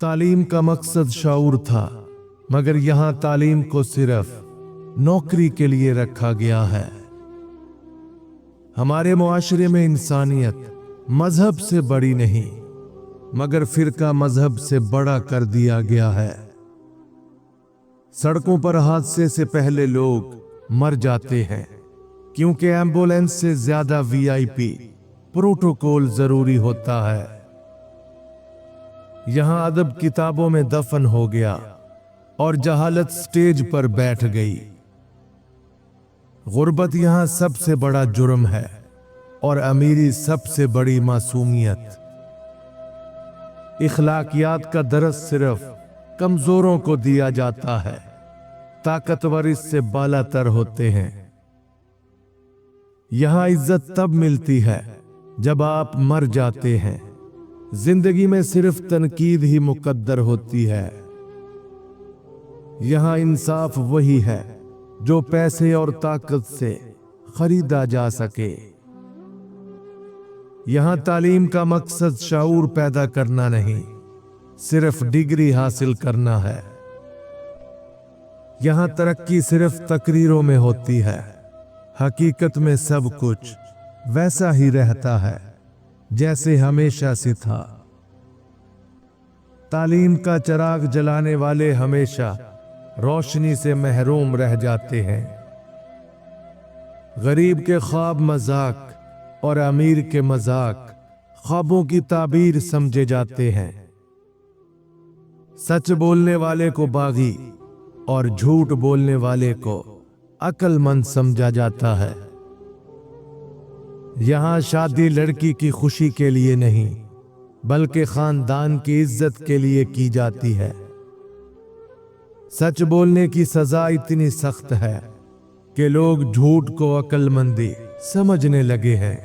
तालीम का मकसद शऊर था, मगर यहाँ तालीम को सिर्फ नौकरी के लिए रखा गया है। हमारे मुआशरे में इंसानियत मजहब से बड़ी नहीं, मगर फिरका मजहब से बड़ा कर दिया गया है। सड़कों पर हादसे से पहले लोग मर जाते हैं, क्योंकि एम्बुलेंस से ज्यादा वीआईपी प्रोटोकॉल जरूरी होता है। यहां अदब किताबों में दफन हो गया और जहालत स्टेज पर बैठ गई। गुर्बत यहां सबसे बड़ा जुर्म है और अमीरी सबसे बड़ी मासूमियत। इखलाकियात का दरस सिर्फ कमजोरों को दिया जाता है, ताकतवर इससे बालातर होते हैं। यहां इज्जत तब मिलती है जब आप मर जाते हैं। जिंदगी में सिर्फ तनकीद ही मुकद्दर होती है। यहां इंसाफ वही है जो पैसे और ताकत से खरीदा जा सके। यहां तालीम का मकसद शऊर पैदा करना नहीं, सिर्फ डिग्री हासिल करना है। यहां तरक्की सिर्फ तकरीरों में होती है, हकीकत में सब कुछ वैसा ही रहता है जैसे हमेशा से था। तालीम का चिराग जलाने वाले हमेशा रोशनी से महरूम रह जाते हैं। गरीब के ख्वाब मजाक और अमीर के मजाक ख्वाबों की ताबीर समझे जाते हैं। सच बोलने वाले को बागी और झूठ बोलने वाले को अक्लमंद समझा जाता है। यहां शादी लड़की की खुशी के लिए नहीं, बल्कि खानदान की इज्जत के लिए की जाती है। सच बोलने की सजा इतनी सख्त है कि लोग झूठ को अक्लमंदी समझने लगे हैं।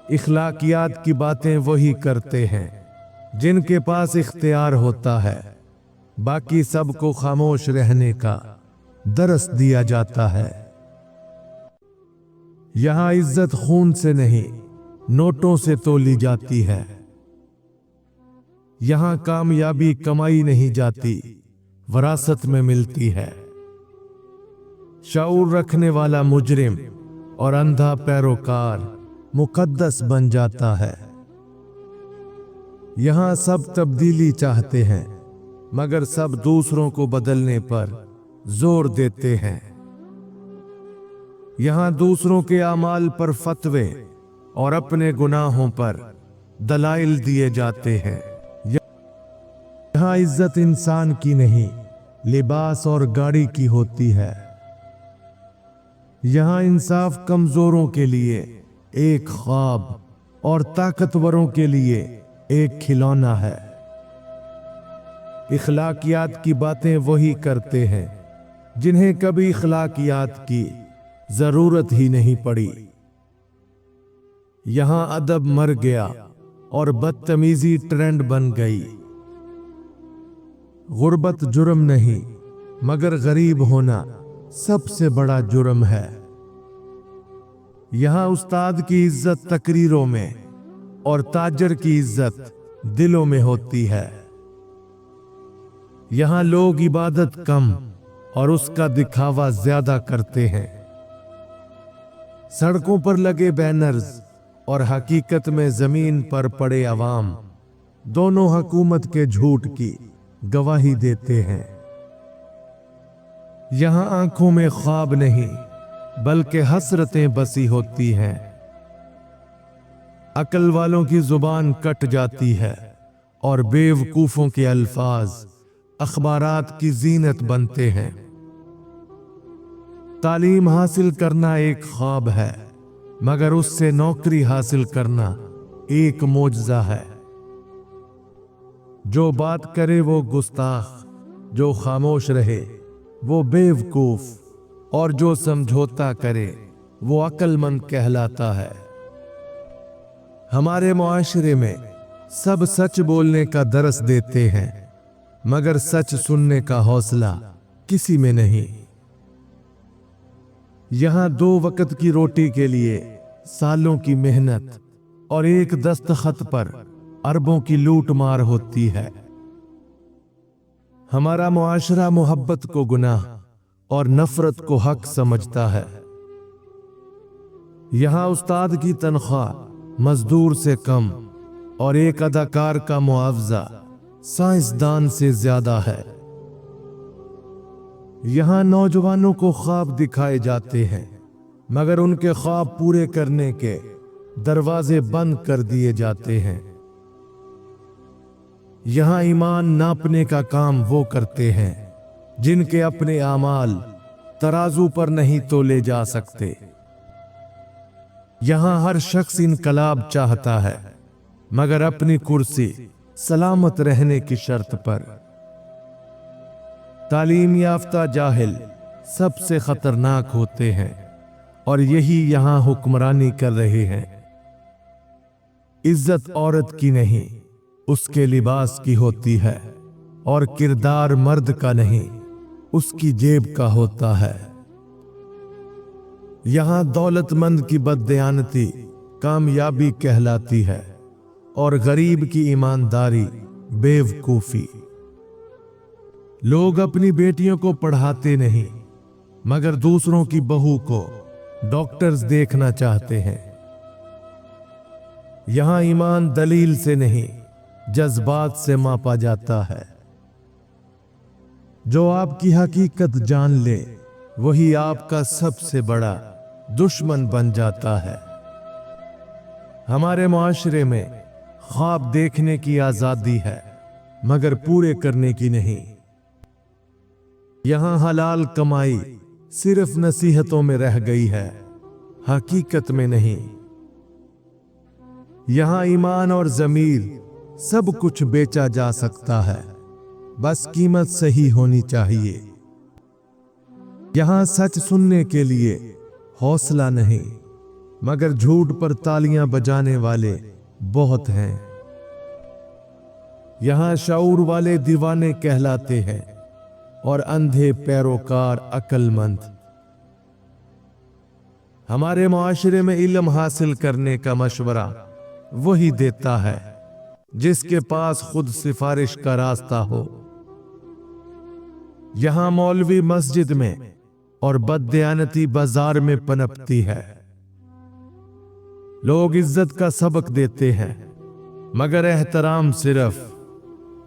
इखलाकियात की बातें वही करते हैं जिनके पास इख्तियार होता है, बाकी सबको खामोश रहने का दरस दिया जाता है। यहां इज्जत खून से नहीं, नोटों से तोली जाती है। यहां कामयाबी कमाई नहीं जाती, विरासत में मिलती है। शऊर रखने वाला मुजरिम और अंधा पैरोकार मुकद्दस बन जाता है। यहां सब तब्दीली चाहते हैं, मगर सब दूसरों को बदलने पर जोर देते हैं। यहां दूसरों के अमाल पर फतवे और अपने गुनाहों पर दलाइल दिए जाते हैं। यहां इज्जत इंसान की नहीं, लिबास और गाड़ी की होती है। यहां इंसाफ कमजोरों के लिए एक ख्वाब और ताकतवरों के लिए एक खिलौना है। इखलाकियात की बातें वही करते हैं जिन्हें कभी इखलाकियात की जरूरत ही नहीं पड़ी। यहां अदब मर गया और बदतमीजी ट्रेंड बन गई। गुर्बत जुर्म नहीं, मगर गरीब होना सबसे बड़ा जुर्म है। यहां उस्ताद की इज्जत तकरीरों में और ताजर की इज्जत दिलों में होती है। यहां लोग इबादत कम और उसका दिखावा ज्यादा करते हैं। सड़कों पर लगे बैनर्स और हकीकत में जमीन पर पड़े अवाम दोनों हुकूमत के झूठ की गवाही देते हैं। यहां आंखों में ख्वाब नहीं, बल्कि हसरतें बसी होती हैं। अकल वालों की जुबान कट जाती है और बेवकूफों के अल्फाज अखबारात की जीनत बनते हैं। तालीम हासिल करना एक ख्वाब है, मगर उससे नौकरी हासिल करना एक मोजज़ा है। जो बात करे वो गुस्ताख, जो खामोश रहे वो बेवकूफ, और जो समझौता करे वो अक्लमंद कहलाता है। हमारे मुआशरे में सब सच बोलने का दरस देते हैं, मगर सच सुनने का हौसला किसी में नहीं। यहां 2 वक्त की रोटी के लिए सालों की मेहनत और एक दस्तखत पर अरबों की लूट मार होती है। हमारा मुआशरा मोहब्बत को गुनाह और नफरत को हक समझता है। यहाँ उस्ताद की तनख्वाह मजदूर से कम और एक अदाकार का मुआवजा साइंसदान से ज्यादा है। यहाँ नौजवानों को ख्वाब दिखाए जाते हैं, मगर उनके ख्वाब पूरे करने के दरवाजे बंद कर दिए जाते हैं। यहाँ ईमान नापने का काम वो करते हैं जिनके अपने आमाल तराजू पर नहीं तोले जा सकते। यहाँ हर शख्स इनकलाब चाहता है, मगर अपनी कुर्सी सलामत रहने की शर्त पर। तालीम याफ्ता जाहिल सबसे खतरनाक होते हैं और यही यहाँ हुक्मरानी कर रहे हैं। इज्जत औरत की नहीं, उसके लिबास की होती है, और किरदार मर्द का नहीं, उसकी जेब का होता है। यहाँ दौलतमंद की बददयानती कामयाबी कहलाती है और गरीब की ईमानदारी बेवकूफी। लोग अपनी बेटियों को पढ़ाते नहीं, मगर दूसरों की बहू को डॉक्टर्स देखना चाहते हैं। यहाँ ईमान दलील से नहीं, जज्बात से मापा जाता है। जो आपकी हकीकत जान ले, वही आपका सबसे बड़ा दुश्मन बन जाता है। हमारे मुआशरे में ख्वाब देखने की आजादी है, मगर पूरे करने की नहीं। यहाँ हलाल कमाई सिर्फ नसीहतों में रह गई है, हकीकत में नहीं। यहाँ ईमान और ज़मीर सब कुछ बेचा जा सकता है, बस कीमत सही होनी चाहिए। यहाँ सच सुनने के लिए हौसला नहीं, मगर झूठ पर तालियां बजाने वाले बहुत हैं। यहाँ शऊर वाले दीवाने कहलाते हैं और अंधे पैरोकार अक्लमंद। हमारे मुआशरे में इल्म हासिल करने का मशवरा वही देता है जिसके पास खुद सिफारिश का रास्ता हो। यहाँ मौलवी मस्जिद में और बददयानती बाजार में पनपती है। लोग इज्जत का सबक देते हैं, मगर एहतराम सिर्फ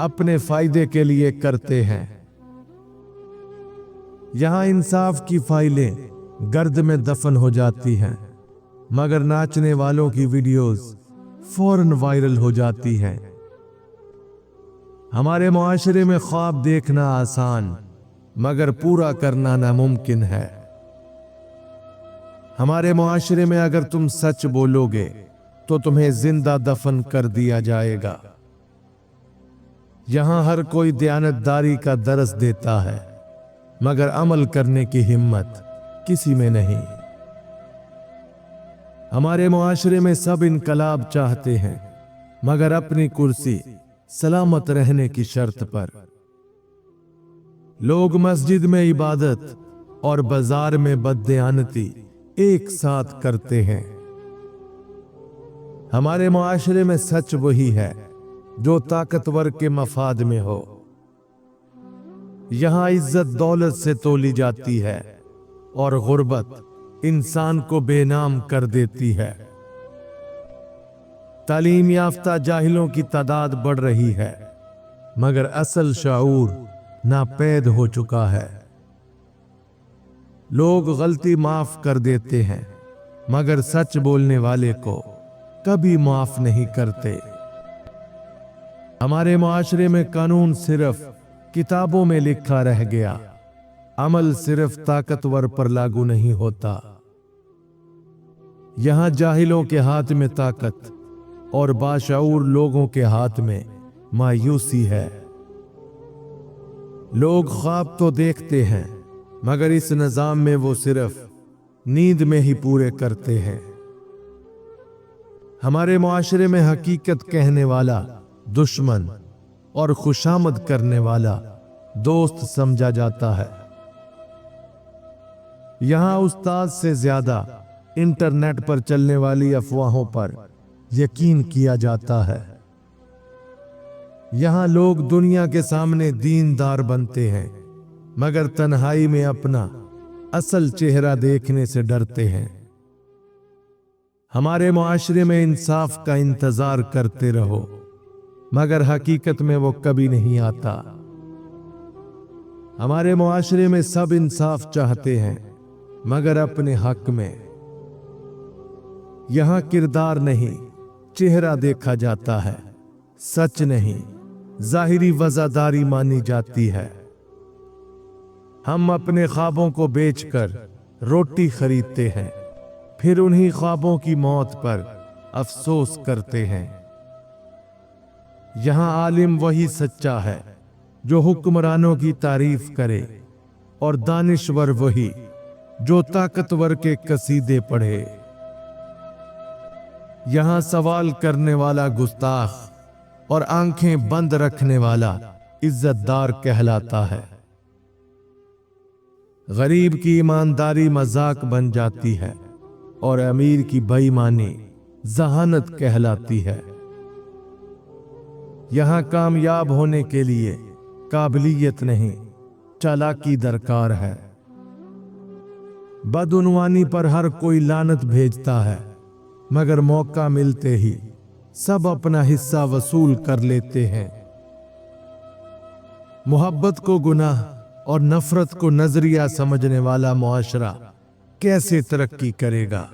अपने फायदे के लिए करते हैं। यहाँ इंसाफ की फाइलें गर्द में दफन हो जाती हैं, मगर नाचने वालों की वीडियोस फौरन वायरल हो जाती हैं। हमारे मुआशरे में ख्वाब देखना आसान, मगर पूरा करना नामुमकिन है। हमारे मुआशरे में अगर तुम सच बोलोगे तो तुम्हें जिंदा दफन कर दिया जाएगा। यहाँ हर कोई दयानतदारी का दरस देता है, मगर अमल करने की हिम्मत किसी में नहीं। हमारे मुआशरे में सब इनकलाब चाहते हैं, मगर अपनी कुर्सी सलामत रहने की शर्त पर। लोग मस्जिद में इबादत और बाजार में बददयानती एक साथ करते हैं। हमारे मुआशरे में सच वही है जो ताकतवर के मफाद में हो। यहाँ इज्जत दौलत से तोली जाती है और गुर्बत इंसान को बेनाम कर देती है। तालीम याफ्ता जाहिलों की तादाद बढ़ रही है, मगर असल शऊर नापैद हो चुका है। लोग गलती माफ कर देते हैं, मगर सच बोलने वाले को कभी माफ नहीं करते। हमारे मुआशरे में कानून सिर्फ किताबों में लिखा रह गया, अमल सिर्फ ताकतवर पर लागू नहीं होता। यहाँ जाहिलों के हाथ में ताकत और बाशऊर लोगों के हाथ में मायूसी है। लोग ख्वाब तो देखते हैं, मगर इस निजाम में वो सिर्फ नींद में ही पूरे करते हैं। हमारे मुआशरे में हकीकत कहने वाला दुश्मन और खुशामद करने वाला दोस्त समझा जाता है। यहाँ उस्ताद से ज्यादा इंटरनेट पर चलने वाली अफवाहों पर यकीन किया जाता है। यहाँ लोग दुनिया के सामने दीनदार बनते हैं, मगर तन्हाई में अपना असल चेहरा देखने से डरते हैं। हमारे मुआशरे में इंसाफ का इंतजार करते रहो, मगर हकीकत में वो कभी नहीं आता। हमारे मुआशरे में सब इंसाफ चाहते हैं, मगर अपने हक में। यहाँ किरदार नहीं, चेहरा देखा जाता है, सच नहीं, जाहिरी वज़ादारी मानी जाती है। हम अपने ख्वाबों को बेचकर रोटी खरीदते हैं, फिर उन्हीं ख्वाबों की मौत पर अफसोस करते हैं। यहाँ आलिम वही सच्चा है जो हुक्मरानों की तारीफ करे, और दानिश्वर वही जो ताकतवर के कसीदे पढ़े। यहाँ सवाल करने वाला गुस्ताख और आंखें बंद रखने वाला इज्जतदार कहलाता है। गरीब की ईमानदारी मजाक बन जाती है, और अमीर की बेईमानी जहानत कहलाती है। यहाँ कामयाब होने के लिए काबिलियत नहीं, चालाकी दरकार है। बदउनवानी पर हर कोई लानत भेजता है, मगर मौका मिलते ही सब अपना हिस्सा वसूल कर लेते हैं। मोहब्बत को गुनाह और नफरत को नजरिया समझने वाला मुआशरा कैसे तरक्की करेगा?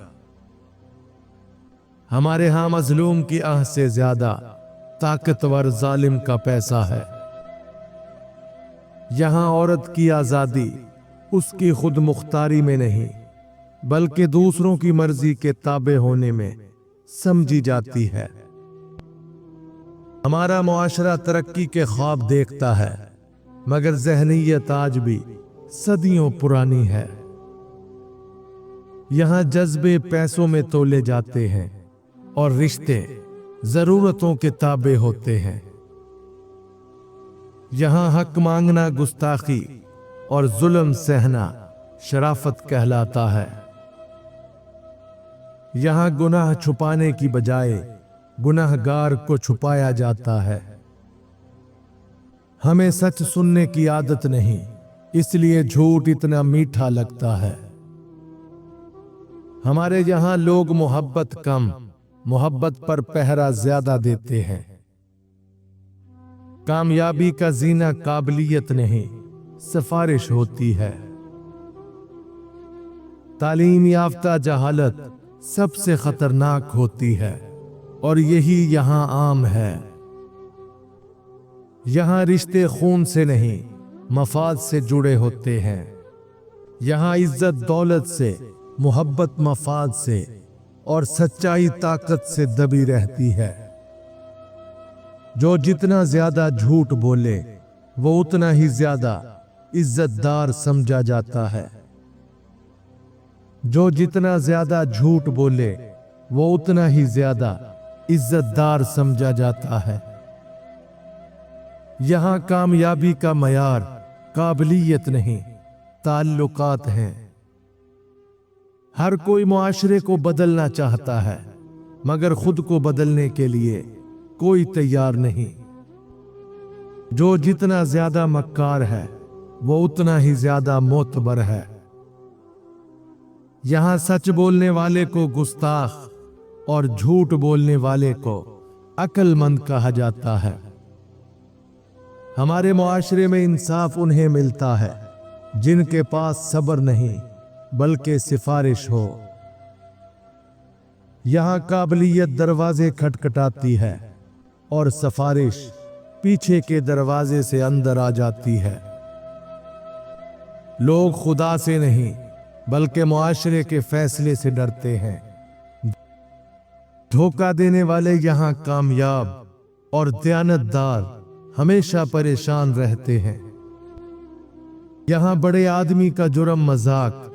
हमारे यहां मजलूम की आह से ज्यादा ताकतवर जालिम का पैसा है। यहां औरत की आजादी उसकी खुद मुख्तारी में नहीं, बल्कि दूसरों की मर्जी के ताबे होने में समझी जाती है। हमारा मुआशरा तरक्की के ख्वाब देखता है, मगर ज़हनियत आज भी सदियों पुरानी है। यहाँ जज्बे पैसों में तोले जाते हैं, और रिश्ते जरूरतों के ताबे होते हैं। यहाँ हक मांगना गुस्ताखी और जुल्म सहना शराफत कहलाता है। यहाँ गुनाह छुपाने की बजाय गुनाहगार को छुपाया जाता है। हमें सच सुनने की आदत नहीं, इसलिए झूठ इतना मीठा लगता है। हमारे यहाँ लोग मोहब्बत कम, मोहब्बत पर पहरा ज्यादा देते हैं। कामयाबी का जीना काबिलियत नहीं, सिफारिश होती है। तालीम याफ्ता जहालत सबसे खतरनाक होती है, और यही यहाँ आम है। यहाँ रिश्ते खून से नहीं, मफाद से जुड़े होते हैं। यहाँ इज्जत दौलत से, मोहब्बत मफाद से, और सच्चाई ताकत से दबी रहती है। जो जितना ज्यादा झूठ बोले वो उतना ही ज्यादा इज्जतदार समझा जाता है। जो जितना ज्यादा झूठ बोले वो उतना ही ज्यादा इज्जतदार समझा जाता है। यहाँ कामयाबी का मयार काबिलियत नहीं, ताल्लुकात हैं। हर कोई मुआशरे को बदलना चाहता है, मगर खुद को बदलने के लिए कोई तैयार नहीं। जो जितना ज्यादा मक्कार है वो उतना ही ज्यादा मोतबर है। यहाँ सच बोलने वाले को गुस्ताख और झूठ बोलने वाले को अक्लमंद कहा जाता है। हमारे मुआशरे में इंसाफ उन्हें मिलता है जिनके पास सब्र नहीं, बल्कि सिफारिश हो। यहाँ काबिलियत दरवाजे खटखटाती है, और सिफारिश पीछे के दरवाजे से अंदर आ जाती है। लोग खुदा से नहीं, बल्कि मुआशरे के फैसले से डरते हैं। धोखा देने वाले यहाँ कामयाब, और दयानतदार हमेशा परेशान रहते हैं। यहाँ बड़े आदमी का जुर्म मजाक,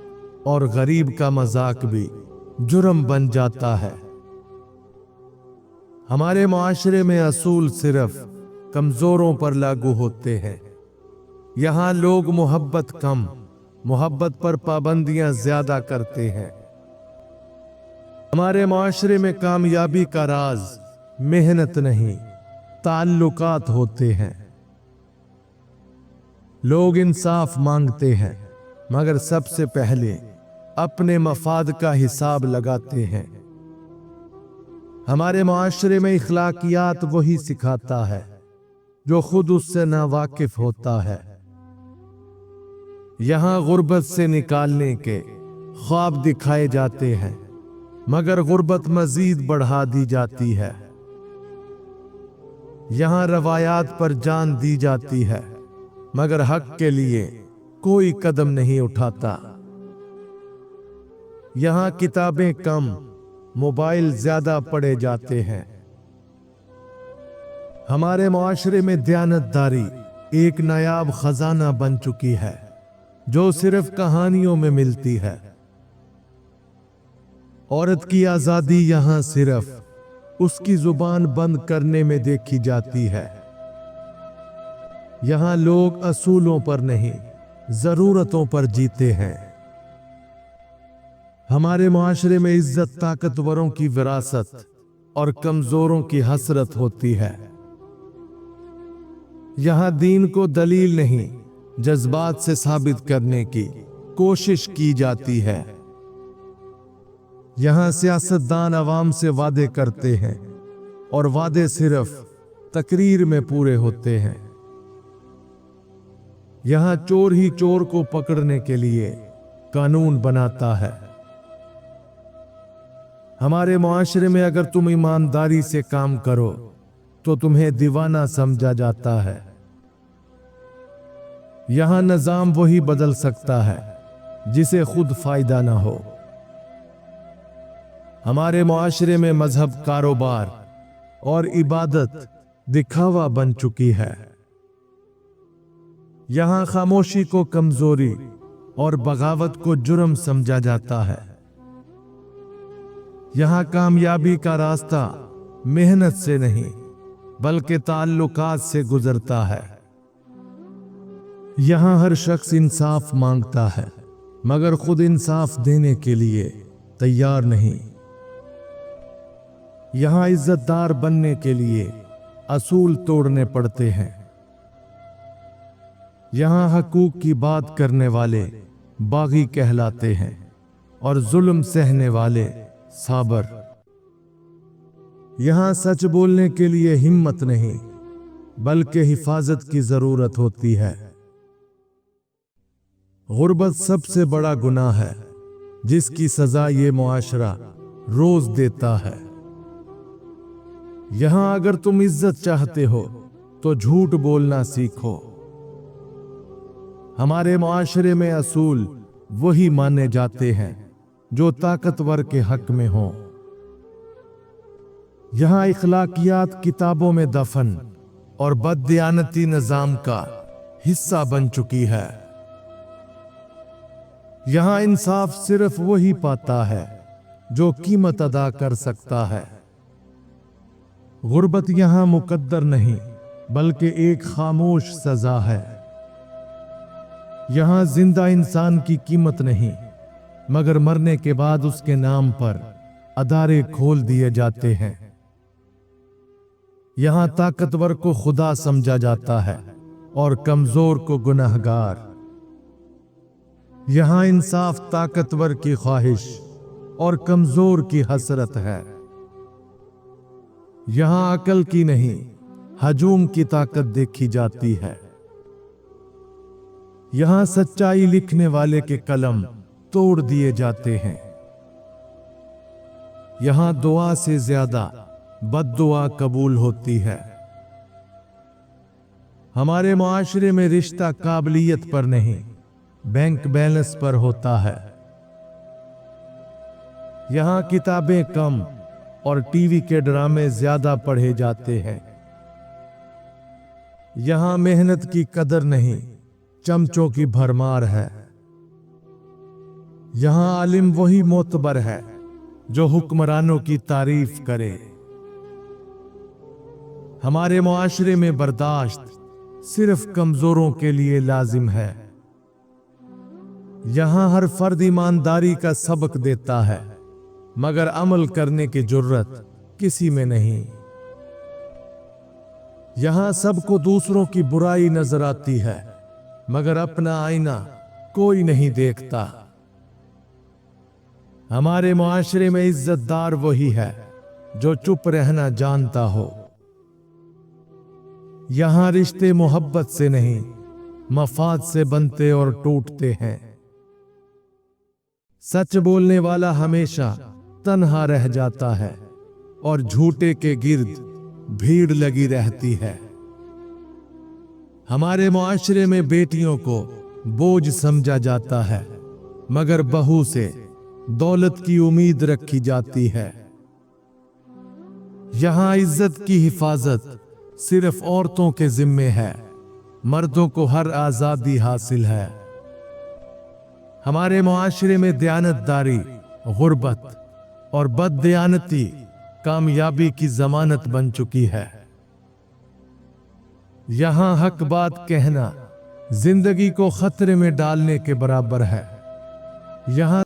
और गरीब का मजाक भी जुर्म बन जाता है। हमारे मुआशरे में असूल सिर्फ कमजोरों पर लागू होते हैं। यहाँ लोग मोहब्बत कम, मोहब्बत पर पाबंदियां ज्यादा करते हैं। हमारे मुआशरे में कामयाबी का राज मेहनत नहीं, ताल्लुकात होते हैं। लोग इंसाफ मांगते हैं मगर सबसे पहले अपने मफाद का हिसाब लगाते हैं। हमारे मुआशरे में इखलाकियात वही सिखाता है जो खुद उससे नावाकिफ होता है। यहाँ गुर्बत से निकालने के ख्वाब दिखाए जाते हैं मगर गुर्बत मजीद बढ़ा दी जाती है। यहाँ रवायात पर जान दी जाती है मगर हक के लिए कोई कदम नहीं उठाता। यहाँ किताबें कम, मोबाइल ज्यादा पढ़े जाते हैं। हमारे मुआशरे में दयानतदारी एक नायाब खजाना बन चुकी है जो सिर्फ कहानियों में मिलती है। औरत की आजादी यहाँ सिर्फ उसकी जुबान बंद करने में देखी जाती है। यहाँ लोग असूलों पर नहीं, जरूरतों पर जीते हैं। हमारे मुआशरे में इज्जत ताकतवरों की विरासत और कमजोरों की हसरत होती है। यहाँ दीन को दलील नहीं, जज्बात से साबित करने की कोशिश की जाती है। यहाँ सियासतदान अवाम से वादे करते हैं और वादे सिर्फ तकरीर में पूरे होते हैं। यहाँ चोर ही चोर को पकड़ने के लिए कानून बनाता है। हमारे मुआशरे में अगर तुम ईमानदारी से काम करो तो तुम्हें दीवाना समझा जाता है। यहाँ निजाम वही बदल सकता है जिसे खुद फायदा ना हो। हमारे मुआशरे में मजहब कारोबार और इबादत दिखावा बन चुकी है। यहाँ खामोशी को कमजोरी और बगावत को जुर्म समझा जाता है। यहाँ कामयाबी का रास्ता मेहनत से नहीं बल्कि ताल्लुकात से गुजरता है। यहाँ हर शख्स इंसाफ मांगता है मगर खुद इंसाफ देने के लिए तैयार नहीं। यहाँ इज्जतदार बनने के लिए असूल तोड़ने पड़ते हैं। यहाँ हकूक की बात करने वाले बागी कहलाते हैं और जुल्म सहने वाले साबर। यहाँ सच बोलने के लिए हिम्मत नहीं बल्कि हिफाजत की जरूरत होती है। गुर्बत सबसे बड़ा गुनाह है जिसकी सजा ये मुआशरा रोज देता है। यहाँ अगर तुम इज्जत चाहते हो तो झूठ बोलना सीखो। हमारे मुआशरे में असूल वही माने जाते हैं जो ताकतवर के हक में हो। यहाँ इखलाकियात किताबों में दफन और बददियानती निजाम का हिस्सा बन चुकी है। यहाँ इंसाफ सिर्फ वही पाता है जो कीमत अदा कर सकता है। गुर्बत यहाँ मुकद्दर नहीं बल्कि एक खामोश सजा है। यहाँ जिंदा इंसान की कीमत नहीं मगर मरने के बाद उसके नाम पर अदारे खोल दिए जाते हैं। यहाँ ताकतवर को खुदा समझा जाता है और कमजोर को गुनहगार। यहाँ इंसाफ ताकतवर की ख्वाहिश और कमजोर की हसरत है। यहाँ अकल की नहीं, हजूम की ताकत देखी जाती है। यहाँ सच्चाई लिखने वाले के कलम तोड़ दिए जाते हैं। यहाँ दुआ से ज्यादा बद्दुआ कबूल होती है। हमारे मुआशरे में रिश्ता काबिलियत पर नहीं, बैंक बैलेंस पर होता है। यहाँ किताबें कम और टीवी के ड्रामे ज्यादा पढ़े जाते हैं। यहाँ मेहनत की कदर नहीं, चमचों की भरमार है। यहाँ आलिम वही मोतबर है जो हुक्मरानों की तारीफ करे। हमारे मुआशरे में बर्दाश्त सिर्फ कमजोरों के लिए लाजिम है। यहाँ हर फर्द ईमानदारी का सबक देता है मगर अमल करने की जुर्रत किसी में नहीं। यहाँ सबको दूसरों की बुराई नजर आती है, मगर अपना आईना कोई नहीं देखता। हमारे मुआशरे में इज्जतदार वही है जो चुप रहना जानता हो। यहाँ रिश्ते मोहब्बत से नहीं, मफाद से बनते और टूटते हैं। सच बोलने वाला हमेशा तन्हा रह जाता है और झूठे के गिर्द भीड़ लगी रहती है। हमारे मुआशरे में बेटियों को बोझ समझा जाता है, मगर बहू से दौलत की उम्मीद रखी जाती है। यहाँ इज्जत की हिफाजत सिर्फ औरतों के जिम्मे है, मर्दों को हर आजादी हासिल है। हमारे मुआशरे में दयानतदारी, गुर्बत और बददयानती कामयाबी की जमानत बन चुकी है। यहाँ हक बात कहना जिंदगी को खतरे में डालने के बराबर है। यहाँ